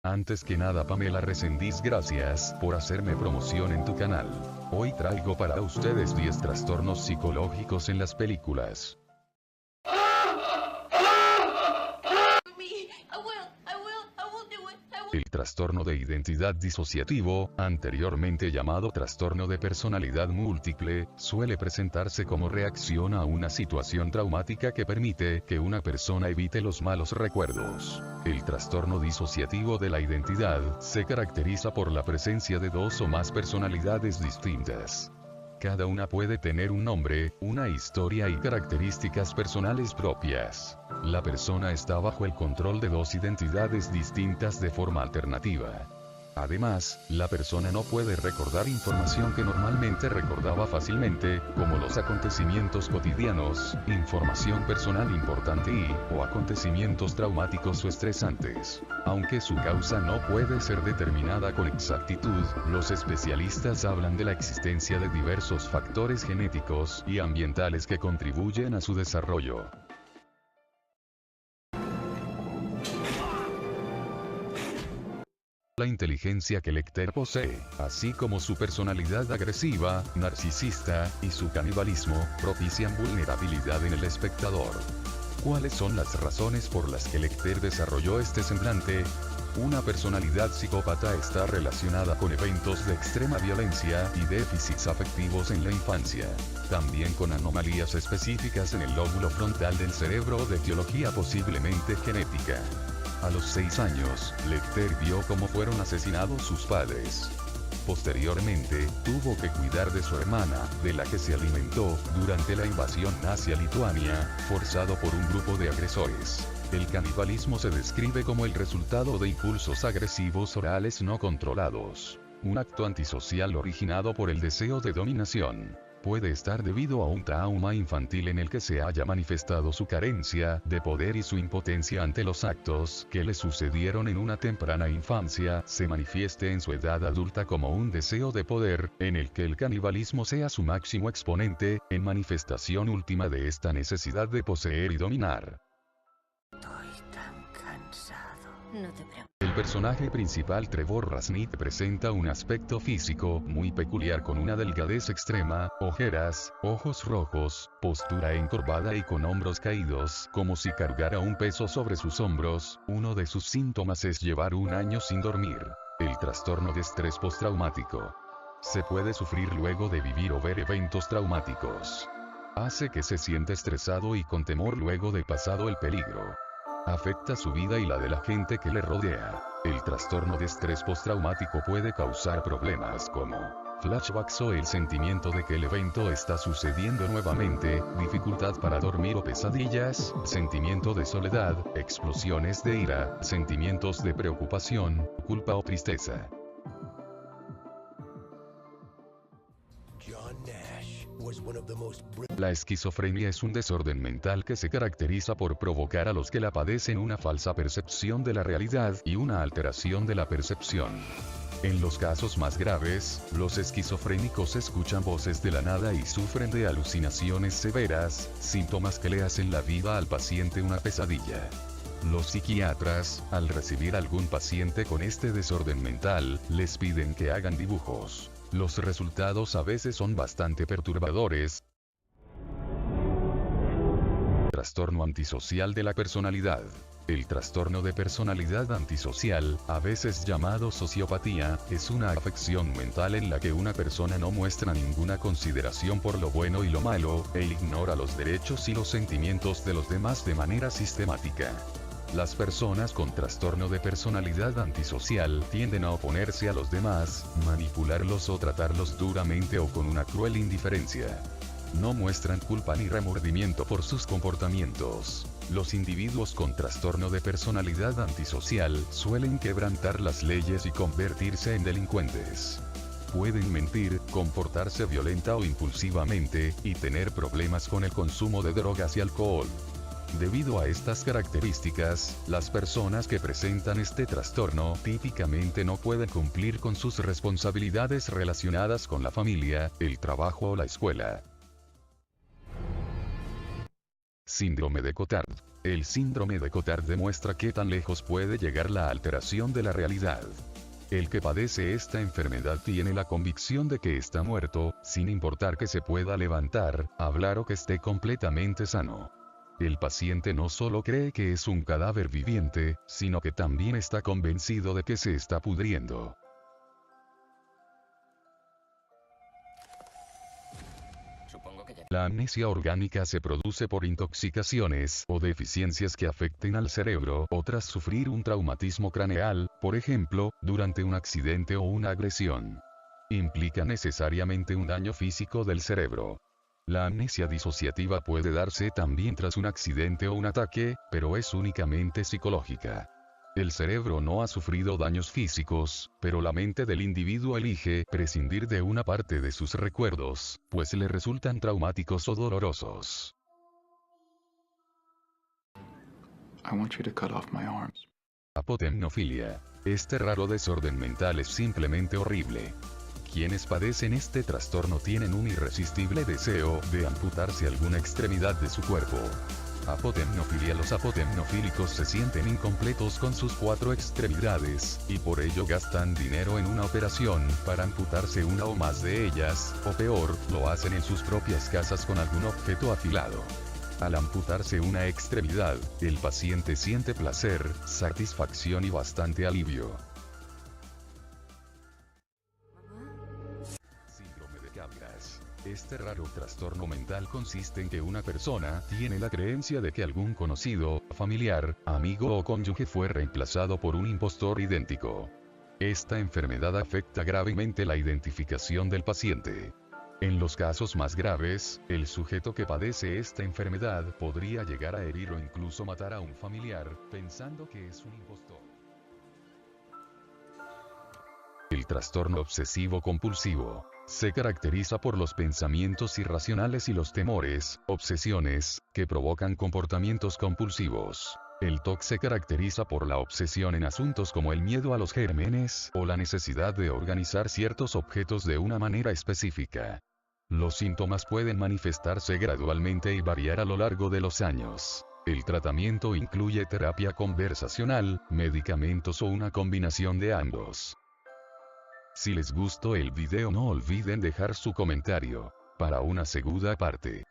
Antes que nada, Pamela Resendiz, gracias por hacerme promoción en tu canal. Hoy traigo para ustedes 10 trastornos psicológicos en las películas. El trastorno de identidad disociativo, anteriormente llamado trastorno de personalidad múltiple, suele presentarse como reacción a una situación traumática que permite que una persona evite los malos recuerdos. El trastorno disociativo de la identidad se caracteriza por la presencia de dos o más personalidades distintas. Cada una puede tener un nombre, una historia y características personales propias. La persona está bajo el control de dos identidades distintas de forma alternativa. Además, la persona no puede recordar información que normalmente recordaba fácilmente, como los acontecimientos cotidianos, información personal importante o acontecimientos traumáticos o estresantes. Aunque su causa no puede ser determinada con exactitud, los especialistas hablan de la existencia de diversos factores genéticos y ambientales que contribuyen a su desarrollo. La inteligencia que Lecter posee, así como su personalidad agresiva, narcisista, y su canibalismo, propician vulnerabilidad en el espectador. ¿Cuáles son las razones por las que Lecter desarrolló este semblante? Una personalidad psicópata está relacionada con eventos de extrema violencia y déficits afectivos en la infancia. También con anomalías específicas en el lóbulo frontal del cerebro de etiología posiblemente genética. A los 6 años, Lecter vio cómo fueron asesinados sus padres. Posteriormente, tuvo que cuidar de su hermana, de la que se alimentó, durante la invasión nazi a Lituania, forzado por un grupo de agresores. El canibalismo se describe como el resultado de impulsos agresivos orales no controlados. Un acto antisocial originado por el deseo de dominación. Puede estar debido a un trauma infantil en el que se haya manifestado su carencia de poder y su impotencia ante los actos que le sucedieron en una temprana infancia, se manifieste en su edad adulta como un deseo de poder, en el que el canibalismo sea su máximo exponente, en manifestación última de esta necesidad de poseer y dominar. Estoy tan cansado. No te preocupes. El personaje principal, Trevor Rasnick, presenta un aspecto físico muy peculiar con una delgadez extrema, ojeras, ojos rojos, postura encorvada y con hombros caídos, como si cargara un peso sobre sus hombros. Uno de sus síntomas es llevar un año sin dormir. El trastorno de estrés postraumático. Se puede sufrir luego de vivir o ver eventos traumáticos. Hace que se sienta estresado y con temor luego de pasado el peligro. Afecta su vida y la de la gente que le rodea. El trastorno de estrés postraumático puede causar problemas como flashbacks o el sentimiento de que el evento está sucediendo nuevamente, dificultad para dormir o pesadillas, sentimiento de soledad, explosiones de ira, sentimientos de preocupación, culpa o tristeza. La esquizofrenia es un desorden mental que se caracteriza por provocar a los que la padecen una falsa percepción de la realidad y una alteración de la percepción. En los casos más graves, los esquizofrénicos escuchan voces de la nada y sufren de alucinaciones severas, síntomas que le hacen la vida al paciente una pesadilla. Los psiquiatras, al recibir algún paciente con este desorden mental, les piden que hagan dibujos. Los resultados a veces son bastante perturbadores. Trastorno antisocial de la personalidad. El trastorno de personalidad antisocial, a veces llamado sociopatía, es una afección mental en la que una persona no muestra ninguna consideración por lo bueno y lo malo, e ignora los derechos y los sentimientos de los demás de manera sistemática. Las personas con trastorno de personalidad antisocial tienden a oponerse a los demás, manipularlos o tratarlos duramente o con una cruel indiferencia. No muestran culpa ni remordimiento por sus comportamientos. Los individuos con trastorno de personalidad antisocial suelen quebrantar las leyes y convertirse en delincuentes. Pueden mentir, comportarse violenta o impulsivamente, y tener problemas con el consumo de drogas y alcohol. Debido a estas características, las personas que presentan este trastorno típicamente no pueden cumplir con sus responsabilidades relacionadas con la familia, el trabajo o la escuela. Síndrome de Cotard. El síndrome de Cotard demuestra qué tan lejos puede llegar la alteración de la realidad. El que padece esta enfermedad tiene la convicción de que está muerto, sin importar que se pueda levantar, hablar o que esté completamente sano. El paciente no solo cree que es un cadáver viviente, sino que también está convencido de que se está pudriendo. La amnesia orgánica se produce por intoxicaciones o deficiencias que afecten al cerebro o tras sufrir un traumatismo craneal, por ejemplo, durante un accidente o una agresión. Implica necesariamente un daño físico del cerebro. La amnesia disociativa puede darse también tras un accidente o un ataque, pero es únicamente psicológica. El cerebro no ha sufrido daños físicos, pero la mente del individuo elige prescindir de una parte de sus recuerdos, pues le resultan traumáticos o dolorosos. I want you to cut off my arms. Apotemnofilia. Este raro desorden mental es simplemente horrible. Quienes padecen este trastorno tienen un irresistible deseo de amputarse alguna extremidad de su cuerpo. Apotemnofilia. Los apotemnofílicos se sienten incompletos con sus 4 extremidades, y por ello gastan dinero en una operación para amputarse una o más de ellas, o peor, lo hacen en sus propias casas con algún objeto afilado. Al amputarse una extremidad, el paciente siente placer, satisfacción y bastante alivio. Síndrome de Capgras. Este raro trastorno mental consiste en que una persona tiene la creencia de que algún conocido, familiar, amigo o cónyuge fue reemplazado por un impostor idéntico. Esta enfermedad afecta gravemente la identificación del paciente. En los casos más graves, el sujeto que padece esta enfermedad podría llegar a herir o incluso matar a un familiar, pensando que es un impostor. El trastorno obsesivo-compulsivo se caracteriza por los pensamientos irracionales y los temores, obsesiones, que provocan comportamientos compulsivos. El TOC se caracteriza por la obsesión en asuntos como el miedo a los gérmenes o la necesidad de organizar ciertos objetos de una manera específica. Los síntomas pueden manifestarse gradualmente y variar a lo largo de los años. El tratamiento incluye terapia conversacional, medicamentos o una combinación de ambos. Si les gustó el video no olviden dejar su comentario para una segunda parte.